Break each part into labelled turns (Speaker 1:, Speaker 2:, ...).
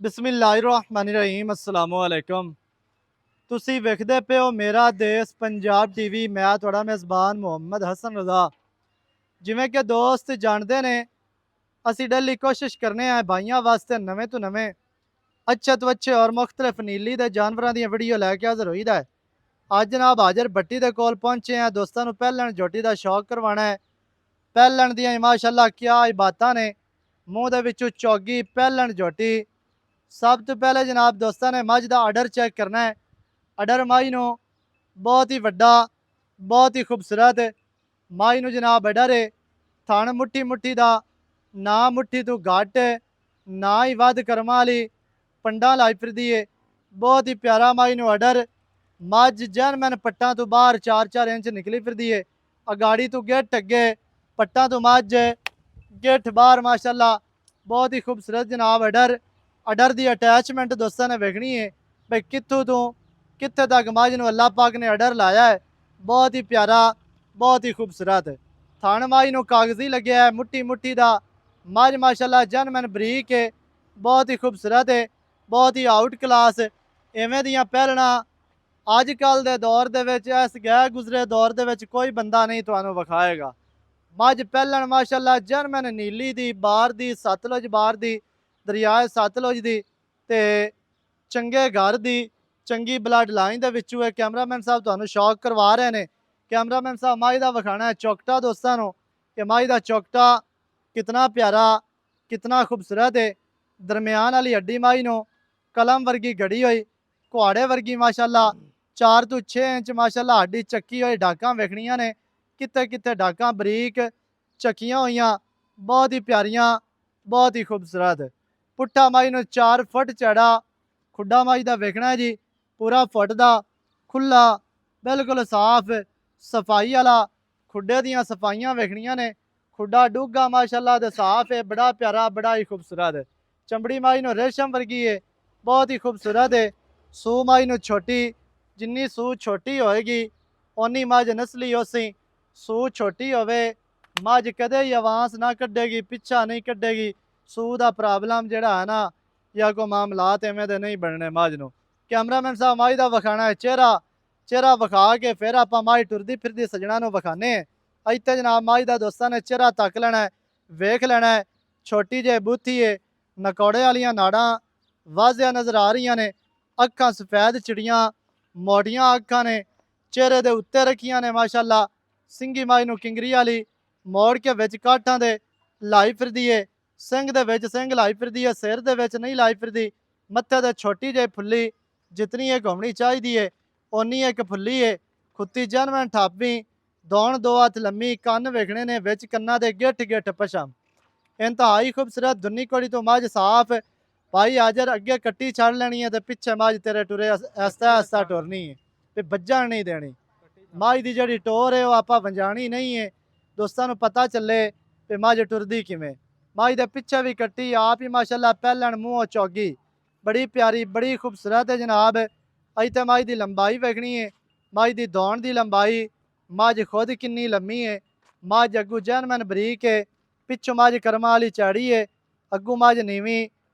Speaker 1: ਬਿਸਮਿल्लाहिर्रहमानिर्रहीम अस्सलामुअलैकुम। ਤੁਸੀਂ ਵੇਖਦੇ ਪਏ ਹੋ ਮੇਰਾ ਦੇਸ਼ ਪੰਜਾਬ ਟੀਵੀ। ਮੈਂ ਤੁਹਾਡਾ ਮੇਜ਼ਬਾਨ ਮੁਹੰਮਦ ਹਸਨ ਰਜ਼ਾ। ਜਿਵੇਂ ਕਿ ਦੋਸਤ ਜਾਣਦੇ ਨੇ, ਅਸੀਂ ਡੇਲੀ ਕੋਸ਼ਿਸ਼ ਕਰਨੇ ਆ ਭਾਈਆਂ ਵਾਸਤੇ ਨਵੇਂ ਤੋਂ ਨਵੇਂ ਅੱਛੇ ਤੋਂ ਅੱਛੇ ਔਰ ਮੁਖਤਲਿਫ ਨੀਲੀ ਦੇ ਜਾਨਵਰਾਂ ਦੀਆਂ ਵੀਡੀਓ ਲੈ ਕੇ ਹਾਜ਼ਰ ਹੋਈਦਾ ਹੈ। ਅੱਜ ਜਨਾਬ ਹਾਜ਼ਰ ਭੱਟੀ ਦੇ ਕੋਲ ਪਹੁੰਚੇ ਆ। ਦੋਸਤਾਂ ਨੂੰ ਪਹਿਲਣ ਝੋਟੀ ਦਾ ਸ਼ੌਕ ਕਰਵਾਉਣਾ ਹੈ। ਪਹਿਲਣ ਦੀਆਂ ਮਾਸ਼ਾਅੱਲਾ ਕਿਆ ਇਬਾਤਾਂ ਨੇ। ਮੂੰਹ ਦੇ ਵਿੱਚੋਂ ਚੌਗੀ ਪਹਿਲਣ ਝੋਟੀ। ਸਭ ਤੋਂ ਪਹਿਲੇ ਜਨਾਬ ਦੋਸਤਾਂ ਨੇ ਮੱਝ ਦਾ ਆਰਡਰ ਚੈੱਕ ਕਰਨਾ ਹੈ। ਆਰਡਰ ਮਾਈ ਨੂੰ ਬਹੁਤ ਹੀ ਵੱਡਾ, ਬਹੁਤ ਹੀ ਖੂਬਸੂਰਤ ਮਾਈ ਨੂੰ ਜਨਾਬ ਆਰਡਰ ਹੈ। ਥਣ ਮੁੱਠੀ ਮੁੱਠੀ ਦਾ, ਨਾ ਮੁੱਠੀ ਤੋਂ ਘੱਟ ਨਾ ਹੀ ਵੱਧ ਕਰਮਾਂ ਵਾਲੀ ਪੰਡਾਂ ਲਾਈ ਫਿਰਦੀ ਏ। ਬਹੁਤ ਹੀ ਪਿਆਰਾ ਮਾਈ ਨੂੰ ਆਰਡਰ। ਮੱਝ ਜੈਨਮਨ ਪੱਟਾਂ ਤੋਂ ਬਾਹਰ 4-4 ਇੰਚ ਨਿਕਲੀ ਫਿਰਦੀ ਏ। ਅਗਾੜੀ ਤੋਂ ਗਿੱਠ ਅੱਗੇ, ਪੱਟਾਂ ਤੋਂ ਮੱਝ ਗਿੱਠ ਬਾਹਰ ਮਾਸ਼ਾਅੱਲਾ ਬਹੁਤ ਹੀ ਖੂਬਸੂਰਤ ਜਨਾਬ ਆਰਡਰ। ਆਰਡਰ ਦੀ ਅਟੈਚਮੈਂਟ ਦੋਸਤਾਂ ਨੇ ਵੇਖਣੀ ਹੈ ਬਈ ਕਿੱਥੋਂ ਤੋਂ ਕਿੱਥੇ ਤੱਕ ਮੱਝ ਨੂੰ ਅੱਲਾਹ ਪਾਕ ਨੇ ਆਰਡਰ ਲਾਇਆ ਹੈ। ਬਹੁਤ ਹੀ ਪਿਆਰਾ, ਬਹੁਤ ਹੀ ਖੂਬਸੂਰਤ ਥਣ ਮਾਈ ਨੂੰ ਕਾਗਜ਼ੀ ਲੱਗਿਆ ਹੈ। ਮੁੱਠੀ ਮੁੱਠੀ ਦਾ ਮੱਝ ਮਾਸ਼ਾਅੱਲਾ ਜਨਮਨ ਬਰੀਕ ਹੈ, ਬਹੁਤ ਹੀ ਖੂਬਸੂਰਤ ਹੈ, ਬਹੁਤ ਹੀ ਆਊਟ ਕਲਾਸ। ਇਵੇਂ ਦੀਆਂ ਪਹਿਲਣਾ ਅੱਜ ਕੱਲ੍ਹ ਦੇ ਦੌਰ ਦੇ ਵਿੱਚ, ਇਸ ਗਏ ਗੁਜ਼ਰੇ ਦੌਰ ਦੇ ਵਿੱਚ ਕੋਈ ਬੰਦਾ ਨਹੀਂ ਤੁਹਾਨੂੰ ਵਿਖਾਏਗਾ। ਮੱਝ ਪਹਿਲਣ ਮਾਸ਼ਾਅੱਲਾ ਜਰਮਨ ਨੀਲੀ ਦੀ, ਬਾਰ ਦੀ, ਸਤਲੁਜ ਬਾਰ ਦੀ, ਦਰਿਆਏ ਸਤਲੁਜ ਦੀ, ਤੇ ਚੰਗੇ ਘਰ ਦੀ, ਚੰਗੀ ਬਲੱਡ ਲਾਈਨ ਦੇ ਵਿੱਚੋਂ ਇਹ ਕੈਮਰਾਮੈਨ ਸਾਹਿਬ ਤੁਹਾਨੂੰ ਸ਼ੌਕ ਕਰਵਾ ਰਹੇ ਨੇ। ਕੈਮਰਾਮੈਨ ਸਾਹਿਬ ਮਾਈ ਦਾ ਵਿਖਾਣਾ ਹੈ ਚੌਕਟਾ ਦੋਸਤਾਂ ਨੂੰ ਕਿ ਮਾਈ ਦਾ ਚੌਕਟਾ ਕਿਤਨਾ ਪਿਆਰਾ, ਕਿਤਨਾ ਖੂਬਸੂਰਤ ਹੈ। ਦਰਮਿਆਨ ਵਾਲੀ ਹੱਡੀ ਮਾਈ ਨੂੰ ਕਲਮ ਵਰਗੀ ਘੜੀ ਹੋਈ, ਕੁਹਾੜੇ ਵਰਗੀ ਮਾਸ਼ਾਅੱਲਾ 4 ਤੋਂ 6 ਇੰਚ ਮਾਸ਼ਾਅੱਲਾ ਹੱਡੀ ਚੱਕੀ ਹੋਈ। ਡਾਕਾਂ ਵੇਖਣੀਆਂ ਨੇ, ਕਿਤੇ ਕਿਤੇ ਡਾਕਾਂ ਬਰੀਕ ਚੱਕੀਆਂ ਹੋਈਆਂ, ਬਹੁਤ ਹੀ ਪਿਆਰੀਆਂ, ਬਹੁਤ ਹੀ ਖੂਬਸੂਰਤ। ਪੁੱਠਾ ਮਾਈ ਨੂੰ 4 ਫੁੱਟ ਚੜਾ ਖੁੱਡਾ ਮਾਈ ਦਾ ਵੇਖਣਾ ਹੈ ਜੀ, ਪੂਰਾ ਫੁੱਟ ਦਾ ਖੁੱਲਾ, ਬਿਲਕੁਲ ਸਾਫ਼ ਸਫਾਈ ਵਾਲਾ। ਖੁੱਡੇ ਦੀਆਂ ਸਫਾਈਆਂ ਵੇਖਣੀਆਂ ਨੇ। ਖੁੱਡਾ ਡੂੰਘਾ ਮਾਸ਼ਾਅੱਲਾ ਦੇ ਸਾਫ਼ ਹੈ, ਬੜਾ ਪਿਆਰਾ, ਬੜਾ ਹੀ ਖੂਬਸੂਰਤ। ਚਮੜੀ ਮਾਈ ਨੂੰ ਰੇਸ਼ਮ ਵਰਗੀ ਹੈ, ਬਹੁਤ ਹੀ ਖੂਬਸੂਰਤ ਹੈ। ਸੂ ਮਾਈ ਨੂੰ ਛੋਟੀ, ਜਿੰਨੀ ਸੂ ਛੋਟੀ ਹੋਏਗੀ ਓਨੀ ਮੱਝ ਨਸਲੀ ਉਸੀਂ। ਸੂ ਛੋਟੀ ਹੋਵੇ ਮੱਝ ਕਦੇ ਹੀ ਆਵਾਜ਼ ਨਾ ਕੱਢੇਗੀ, ਪਿੱਛਾ ਨਹੀਂ ਕੱਢੇਗੀ। ਸੂ ਦਾ ਪ੍ਰੋਬਲਮ ਜਿਹੜਾ ਹੈ ਨਾ, ਜਾਂ ਕੋਈ ਮਾਮਲਾਤ ਐਵੇਂ ਦੇ ਨਹੀਂ ਬਣਨੇ ਮੱਝ ਨੂੰ। ਕੈਮਰਾਮੈਨ ਸਾਹਿਬ ਮਾਈ ਦਾ ਵਿਖਾਣਾ ਹੈ ਚਿਹਰਾ। ਚਿਹਰਾ ਵਿਖਾ ਕੇ ਫਿਰ ਆਪਾਂ ਮਾਈ ਟੁਰਦੀ ਫਿਰਦੀ ਸਜਣਾ ਨੂੰ ਵਿਖਾਣੇ। ਇੱਥੇ ਜਨਾਬ ਮਾਈ ਦਾ ਦੋਸਤਾਂ ਨੇ ਚਿਹਰਾ ਤੱਕ ਲੈਣਾ ਹੈ, ਵੇਖ ਲੈਣਾ ਹੈ। ਛੋਟੀ ਜਿਹੀ ਬੂਥੀ ਹੈ, ਨਕੌੜੇ ਵਾਲੀਆਂ ਨਾੜਾਂ ਵਾਜ਼ਿਆ ਨਜ਼ਰ ਆ ਰਹੀਆਂ ਨੇ। ਅੱਖਾਂ ਸਫੈਦ ਚਿੜੀਆਂ, ਮੋਟੀਆਂ ਅੱਖਾਂ ਨੇ, ਚਿਹਰੇ ਦੇ ਉੱਤੇ ਰੱਖੀਆਂ ਨੇ ਮਾਸ਼ਾਅੱਲਾ। ਸਿੰਗੀ ਮਾਈ ਨੂੰ ਕਿੰਗਰੀ ਵਾਲੀ ਮੋੜ ਕੇ ਵਿੱਚ ਕਾਠਾਂ ਦੇ ਲਾਈ ਫਿਰਦੀ ਏ। ਸਿੰਘ ਦੇ ਵਿੱਚ ਸਿੰਘ ਲਾਈ ਫਿਰਦੀ ਏ, ਸਿਰ ਦੇ ਵਿੱਚ ਨਹੀਂ ਲਾਈ ਫਿਰਦੀ। ਮੱਥੇ ਤੇ ਛੋਟੀ ਜਿਹੀ ਫੁੱਲੀ, ਜਿਤਨੀ ਇਹ ਘੁੰਮਣੀ ਚਾਹੀਦੀ ਏ ਓਨੀ ਇੱਕ ਫੁੱਲੀ ਏ। ਖੁੱਤੀ ਜਨਮਨ ਠਾਪੀ, ਦੌਣ 2 ਹੱਥ ਲੰਮੀ, ਕੰਨ ਵੇਖਣੇ ਨੇ ਵਿੱਚ ਕੰਨਾਂ ਦੇ ਗਿੱਠ ਗਿੱਠ ਪਸ਼ਮ। ਇੰਤਹਾਈ ਖੂਬਸੂਰਤ ਦੁੰਨੀ ਕੋੜੀ ਤੋਂ ਮੱਝ ਸਾਫ਼। ਭਾਈ ਹਾਜ਼ਰ ਅੱਗੇ ਕੱਟੀ ਛੱਡ ਲੈਣੀ ਹੈ ਤੇ ਪਿੱਛੇ ਮੱਝ ਤੇਰੇ ਟੁਰੇ ਐਸਤਾ ਐਸਤਾ ਟੁਰਨੀ ਹੈ ਤੇ ਵੱਜਣ ਨਹੀਂ ਦੇਣੀ। ਮੱਝ ਦੀ ਜਿਹੜੀ ਟੋਰ ਹੈ ਉਹ ਆਪਾਂ ਵੰਜਾਣੀ ਨਹੀਂ ਹੈ, ਦੋਸਤਾਂ ਨੂੰ ਪਤਾ ਚੱਲੇ ਤੇ ਮੱਝ ਟੁਰਦੀ ਕਿਵੇਂ। ਮੱਝ ਦੇ ਪਿੱਛੇ ਵੀ ਕੱਟੀ ਆਪ ਹੀ ਮਾਸ਼ਾਅੱਲਾ ਪਹਿਲਣ ਮੂੰਹੋਂ ਚੌਗੀ, ਬੜੀ ਪਿਆਰੀ, ਬੜੀ ਖੂਬਸੂਰਤ ਹੈ ਜਨਾਬ। ਇੱਥੇ ਮੱਝ ਦੀ ਲੰਬਾਈ ਵੇਖਣੀ ਹੈ, ਮੱਝ ਦੀ ਦੌਣ ਦੀ ਲੰਬਾਈ, ਮੱਝ ਖੁਦ ਕਿੰਨੀ ਲੰਮੀ ਹੈ। ਮੱਝ ਅੱਗੂ ਜੈਨਮਨ ਬਰੀਕ ਹੈ, ਪਿੱਛੋਂ ਮੱਝ ਕਰਮਾਂ ਵਾਲੀ ਚਾੜੀ ਹੈ। ਅੱਗੂ ਮੱਝ ਨੀਵੀਂ,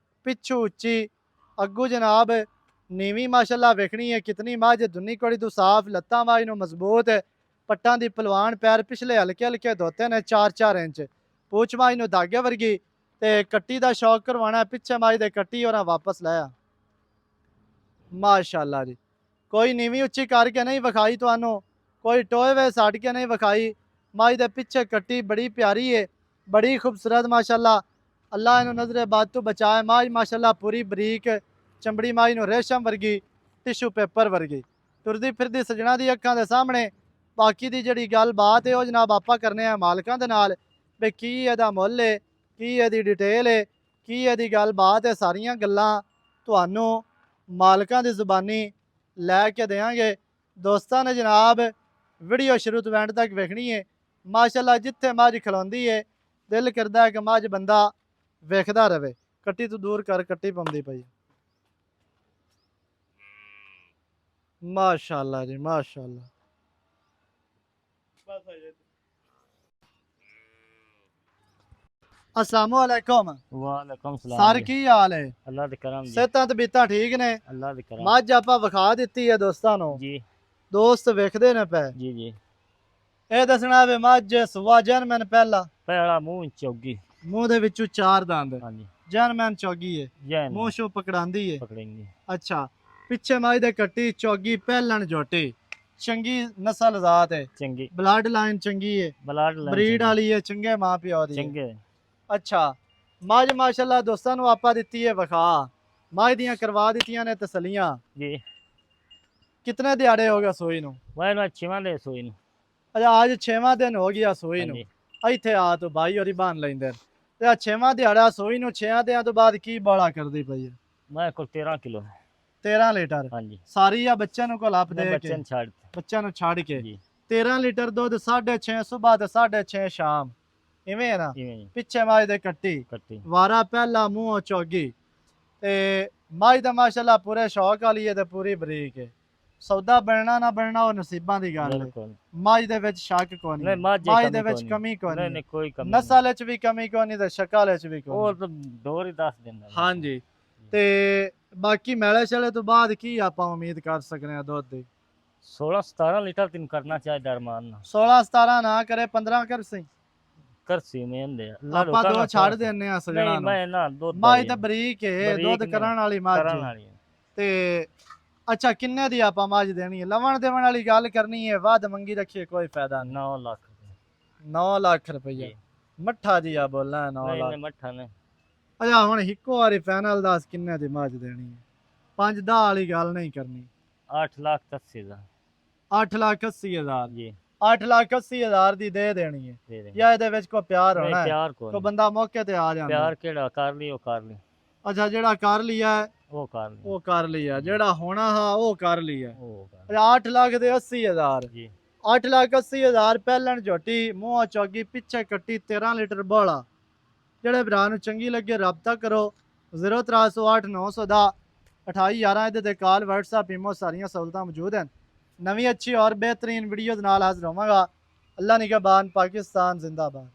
Speaker 1: ਪਿੱਛੋਂ ਉੱਚੀ। ਅੱਗੂ ਜਨਾਬ ਨੀਵੀਂ ਮਾਸ਼ਾਅੱਲਾ ਵੇਖਣੀ ਹੈ ਕਿਤਨੀ ਮੱਝ ਦੁੰਨੀ ਕੋੜੀ ਤੋਂ ਸਾਫ਼। ਲੱਤਾਂ ਮੱਝ ਨੂੰ ਮਜ਼ਬੂਤ, ਪੱਟਾਂ ਦੀ ਪਹਿਲਵਾਨ, ਪੈਰ ਪਿਛਲੇ ਹਲਕੇ ਹਲਕੇ ਧੋਤੇ ਨੇ 4-4 ਇੰਚ। ਪੂਛ ਮੱਝ ਨੂੰ ਧਾਗੇ ਵਰਗੀ ਤੇ ਕੱਟੀ ਦਾ ਸ਼ੌਕ ਕਰਵਾਉਣਾ, ਪਿੱਛੇ ਮੱਝ ਦੇ ਕੱਟੀ ਉਹਨਾਂ ਵਾਪਸ ਲਾਇਆ ਮਾਸ਼ਾਅੱਲਾ ਜੀ। ਕੋਈ ਨੀਵੀਂ ਉੱਚੀ ਕਰਕੇ ਨਹੀਂ ਵਿਖਾਈ ਤੁਹਾਨੂੰ, ਕੋਈ ਟੋਏ ਵੇ ਛੱਡ ਕੇ ਨਹੀਂ ਵਿਖਾਈ। ਮੱਝ ਦੇ ਪਿੱਛੇ ਕੱਟੀ ਬੜੀ ਪਿਆਰੀ ਹੈ, ਬੜੀ ਖੂਬਸੂਰਤ ਮਾਸ਼ਾਅੱਲਾ। ਅੱਲਾਹ ਇਹਨੂੰ ਨਜ਼ਰੇ ਬਾਦ ਤੋਂ ਬਚਾਏ। ਮੱਝ ਮਾਸ਼ਾਅੱਲਾ ਪੂਰੀ ਬਰੀਕ, ਚਮੜੀ ਮੱਝ ਨੂੰ ਰੇਸ਼ਮ ਵਰਗੀ, ਟਿਸ਼ੂ ਪੇਪਰ ਵਰਗੀ। ਤੁਰਦੀ ਫਿਰਦੀ ਸਜਣਾ ਦੀ ਅੱਖਾਂ ਦੇ ਸਾਹਮਣੇ। ਬਾਕੀ ਦੀ ਜਿਹੜੀ ਗੱਲਬਾਤ ਹੈ ਉਹ ਜਨਾਬ ਆਪਾਂ ਕਰਨੇ ਆ ਮਾਲਕਾਂ ਦੇ ਨਾਲ ਵੀ ਕੀ ਇਹਦਾ ਮੁੱਲ ਹੈ, ਕੀ ਇਹਦੀ ਡਿਟੇਲ ਹੈ, ਕੀ ਇਹਦੀ ਗੱਲਬਾਤ ਹੈ। ਸਾਰੀਆਂ ਗੱਲਾਂ ਤੁਹਾਨੂੰ ਮਾਲਕਾਂ ਦੀ ਜ਼ੁਬਾਨੀ ਲੈ ਕੇ ਦੇਵਾਂਗੇ। ਦੋਸਤਾਂ ਨੇ ਜਨਾਬ ਵੀਡੀਓ ਸ਼ੁਰੂ ਤੋਂ ਐਂਡ ਤੱਕ ਵੇਖਣੀ ਹੈ। ਮਾਸ਼ਾਅੱਲਾ ਜਿੱਥੇ ਮੱਝ ਖਲੋਂਦੀ ਹੈ ਦਿਲ ਕਰਦਾ ਹੈ ਕਿ ਮੱਝ ਬੰਦਾ ਵੇਖਦਾ ਰਵੇ। ਕੱਟੀ ਤੋਂ ਦੂਰ ਕਰ, ਕੱਟੀ ਪਾਉਂਦੀ ਪਈ ਮਾਸ਼ਾਅੱਲਾ ਜੀ, ਮਾਸ਼ਾਅੱਲਾ। अस्सलामु अलैकुम
Speaker 2: ਵਾਲੇਕੁਮ
Speaker 1: ਸਰ
Speaker 2: ਸਲਾਮ
Speaker 1: ਕੀ ਹਾਲ ਹੈ
Speaker 2: ਅੱਲਾ ਦੇ ਕਰਮ ਜੀ
Speaker 1: ਸਿਹਤਾਂ ਤਬੀਅਤਾਂ ਠੀਕ ਨੇ
Speaker 2: ਅੱਲਾ ਦੇ ਕਰਮ
Speaker 1: ਮੱਝ ਆਪਾਂ ਵਿਖਾ ਦਿੱਤੀ ਹੈ ਦੋਸਤਾਂ ਨੂੰ
Speaker 2: ਜੀ
Speaker 1: ਦੋਸਤ ਵੇਖਦੇ ਨੇ ਪਏ
Speaker 2: ਜੀ ਜੀ
Speaker 1: ਇਹ ਦੱਸਣਾ ਵੀ ਮੱਝ ਸੁਆ ਜਨਮਨ ਪਹਿਲਾ
Speaker 2: ਪਹਿਲਾ ਮੂੰਹ ਚੌਗੀ
Speaker 1: ਮੂੰਹ ਦੇ ਵਿੱਚੋਂ ਚਾਰ ਦੰਦ
Speaker 2: ਹਾਂਜੀ
Speaker 1: ਜਨਮਨ ਚੌਗੀ ਹੈ
Speaker 2: ਜੈਨ
Speaker 1: ਮੂੰਹ ਸ਼ੋ ਪਕੜਾਂਦੀ ਹੈ
Speaker 2: ਪਕੜेंगे
Speaker 1: ਅੱਛਾ ਪਿੱਛੇ ਮੱਝ ਦੇ ਕੱਟੀ ਚੌਗੀ ਪਹਿਲਣ ਝੋਟੀ ਚੰਗੀ ਨਸਲ ਜ਼ਾਤ ਹੈ
Speaker 2: ਚੰਗੀ
Speaker 1: ਬਲੱਡ ਲਾਈਨ ਚੰਗੀ ਹੈ
Speaker 2: ਬਲਾਡ ਲੈ
Speaker 1: ਬਰੀਡ ਵਾਲੀ ਹੈ ਚੰਗੇ ਮਾਂ ਪਿਓ ਦੀ ਹੈ।
Speaker 2: ਚੰਗੇ
Speaker 1: ਅੱਛਾ ਮੱਝ ਮਾਸ਼ਾਅੱਲਾ ਦੋਸਤਾਂ ਨੂੰ ਆਪਾਂ ਦਿੱਤੀ ਹੈ ਵਿਖਾ ਮੱਝ ਦੀਆਂ ਕਰਵਾ ਦਿੱਤੀਆਂ ਨੇ ਤਸਲੀਆਂ
Speaker 2: ਜੀ
Speaker 1: ਕਿਤਨੇ ਦਿਹਾੜੇ ਹੋ ਗਏ ਸੋਈ ਨੂੰ
Speaker 2: ਵਾਇਨ ਅੱਛੀਵਾਂ ਦੇ ਸੋਈ ਨੂੰ
Speaker 1: ਅੱਛਾ ਅੱਜ 6ਵਾਂ ਦਿਨ ਹੋ ਗਿਆ ਸੋਈ ਨੂੰ
Speaker 2: ਹਾਂਜੀ
Speaker 1: ਇੱਥੇ ਆ ਤੋ ਬਾਈ ਹੋਰੀ ਬੰਨ ਲੈਂਦੇ ਨੇ। ਤੇ ਆ 6ਵਾਂ ਦਿਹਾੜਾ ਸੋਈ ਨੂੰ 6 ਦਿਨਾਂ ਤੋਂ ਬਾਅਦ ਕੀ ਬਾਲਾ ਕਰਦੀ ਪਈ ਹੈ
Speaker 2: ਮੈਂ ਕੋਲ 13 ਕਿਲੋ
Speaker 1: 13 ਲੀਟਰ
Speaker 2: ਹਾਂਜੀ
Speaker 1: ਸਾਰੀ ਆ ਬੱਚਿਆਂ ਨੂੰ ਕੋਲ ਆਪ ਦੇ
Speaker 2: ਬੱਚੇ
Speaker 1: ਕੇ
Speaker 2: ਨੂੰ ਛੱਡ
Speaker 1: ਬੱਚਿਆਂ ਨੂੰ ਛੱਡ ਕੇ
Speaker 2: ਜੀ
Speaker 1: 13 ਲੀਟਰ ਦੁੱਧ 6.5 ਸਵੇਰ ਤੇ 6.5 ਸ਼ਾਮ ਇਵੇਂ ਹੈ ਨਾ
Speaker 2: ਇਵੇਂ ਜੀ
Speaker 1: ਪਿੱਛੇ ਮਾਝ ਦੇ ਕੱਟੀ
Speaker 2: ਕੱਟੀ
Speaker 1: ਵਾਰਾ ਪਹਿਲਾ ਮੂੰਹ ਚੌਗੀ ਤੇ ਮਾਝ ਦਾ ਮਾਸ਼ਾਅੱਲਾ ਪੂਰੇ ਸ਼ੌਕ ਵਾਲੀ ਹੈ ਤੇ ਪੂਰੀ ਬਰੀਕ ਹੈ ਸੌਦਾ ਬਣਨਾ ਨਾ ਬਣਨਾ ਉਹ ਨਸੀਬਾਂ ਦੀ ਗੱਲ ਹੈ
Speaker 2: ਬਿਲਕੁਲ
Speaker 1: ਮਾਝ ਦੇ ਵਿੱਚ ਸ਼ੱਕ ਕੋਈ
Speaker 2: ਨਹੀਂ
Speaker 1: ਨਹੀਂ
Speaker 2: ਮਾਝ
Speaker 1: ਮਾਝ ਦੇ ਵਿੱਚ ਕਮੀ ਕੋਈ
Speaker 2: ਨਹੀਂ
Speaker 1: ਨਹੀਂ
Speaker 2: ਨਹੀਂ ਕੋਈ ਕਮੀ
Speaker 1: ਨਸਲ ਵਿੱਚ ਵੀ ਕਮੀ ਕੋਈ ਨਹੀਂ ਤੇ ਸ਼ਕਲ ਵਿੱਚ ਵੀ ਕੋਈ
Speaker 2: ਉਹ
Speaker 1: ਨਹੀਂ।
Speaker 2: ਤਾਂ ਦੋਰ ਹੀ ਦੱਸ ਦਿੰਦਾ
Speaker 1: ਹਾਂਜੀ ਤੇ ਬਾਕੀ ਮੈਲੇ ਛਲੇ ਤੋਂ ਬਾਅਦ ਕੀ ਆਪਾਂ ਉਮੀਦ ਕਰ ਸਕਦੇ ਹਾਂ ਦੁੱਧ ਦੀ
Speaker 2: 16 17 ਲੀਟਰ ਤਿੰਨ ਕਰਨਾ ਚਾਹੀਦਾ ਅਰਮਾਨ
Speaker 1: 16 17 ਨਾ ਕਰੇ 15 ਕਰ ਸਹੀ
Speaker 2: ਕਰ ਸੀ ਮੈਂ ਹੁੰਦੇ
Speaker 1: ਆਪਾਂ ਦੋ ਛੱਡ ਦਿੰਨੇ ਆ ਸਜਣਾ
Speaker 2: ਨਹੀਂ
Speaker 1: ਨੂੰ
Speaker 2: ਮੈਂ ਨਾ ਦੁੱਧ
Speaker 1: ਮਾਝ ਤਾਂ ਬਰੀਕ ਹੈ
Speaker 2: ਬਰੀਕ
Speaker 1: ਦੁੱਧ
Speaker 2: ਨੇ,
Speaker 1: ਕਰਨ ਵਾਲੀ ਮੱਝ
Speaker 2: ਕਰਨ
Speaker 1: ਹੈ।
Speaker 2: ਵਾਲੀ ਹੈ।
Speaker 1: ਤੇ ਅੱਛਾ ਕਿੰਨੇ ਦੀ ਆਪਾਂ ਮੱਝ ਦੇਣੀ ਹੈ ਲਵਣ ਦੇਵਣ ਵਾਲੀ ਗੱਲ ਕਰਨੀ ਹੈ ਵੱਧ ਮੰਗੀ ਰੱਖੀਏ ਕੋਈ ਫਾਇਦਾ ਨਹੀਂ
Speaker 2: 9 ਲੱਖ ਰੁਪਏ।
Speaker 1: 9 ਲੱਖ ਰੁਪਈਆ
Speaker 2: ਜੀ।
Speaker 1: ਮੱਠਾ ਜੀ ਆ ਬੋਲਣਾ 9
Speaker 2: ਨਹੀਂ
Speaker 1: ਲੱਖ
Speaker 2: ਨਹੀਂ ਮੱਠਾ ਨੇ
Speaker 1: ਅੱਛਾ ਹੁਣ ਇੱਕੋ ਵਾਰੀ ਫਾਈਨਲ ਦੱਸ ਕਿੰਨੇ ਦੀ ਮੱਝ ਦੇਣੀ ਹੈ 5 10 ਵਾਲੀ ਗੱਲ ਨਹੀਂ ਕਰਨੀ
Speaker 2: 8 ਲੱਖ 80 ਦਾ
Speaker 1: 8 ਲੱਖ 80 ਹਜ਼ਾਰ
Speaker 2: ਜੀ
Speaker 1: 8 ਲੱਖ 80 ਹਜ਼ਾਰ ਦੀ ਦੇ ਦੇਣੀ ਹੈ
Speaker 2: ਦੇ ਦੇ
Speaker 1: ਜਾਂ ਇਹਦੇ ਵਿੱਚ ਕੋਈ ਪਿਆਰ ਹੋਣਾ ਹੈ
Speaker 2: ਪਿਆਰ ਕੋ
Speaker 1: ਕੋਈ ਬੰਦਾ ਮੌਕੇ ਤੇ ਆ ਜਾਂਦਾ
Speaker 2: ਪਿਆਰ ਕਿਹੜਾ ਕਰ ਲਈ ਉਹ ਕਰ ਲਈ
Speaker 1: ਅੱਛਾ ਜਿਹੜਾ ਕਰ ਲਿਆ ਹੈ,
Speaker 2: ਉਹ ਕਰ ਲਈ
Speaker 1: ਉਹ ਕਰ ਲਿਆ ਜਿਹੜਾ ਹੋਣਾ ਹਾਂ ਉਹ ਕਰ ਲਿਆ
Speaker 2: ਉਹ ਕਰ
Speaker 1: ਅੱਛਾ 8 ਲੱਖ ਦੇ 80 ਹਜ਼ਾਰ
Speaker 2: ਜੀ
Speaker 1: 8 ਲੱਖ 80 ਹਜ਼ਾਰ ਪਹਿਲਣ ਝੋਟੀ ਮੂੰਹ ਚੌਗੀ ਪਿੱਛੇ ਕੱਟੀ 13 ਲੀਟਰ ਬੋਲਾ ਜਿਹੜੇ ਭਰਾ ਨੂੰ ਚੰਗੀ ਲੱਗੇ ਰਾਬਤਾ ਕਰੋ 0308 900 ਦਾ 2811 ਇਹਦੇ ਤੇ ਕਾਲ WhatsApp ਈਮੋ ਸਾਰੀਆਂ ਸਹੂਲਤਾਂ ਮੌਜੂਦ ਹਨ ਨਵੀਂ ਅੱਛੀ ਔਰ ਬਿਹਤਰੀਨ ਵੀਡੀਓ ਦੇ ਨਾਲ ਹਾਜ਼ਰ ਹੋਵਾਂਗਾ ਅੱਲਾ ਨਿਗਹਬਾਨ ਪਾਕਿਸਤਾਨ ਜ਼ਿੰਦਾਬਾਦ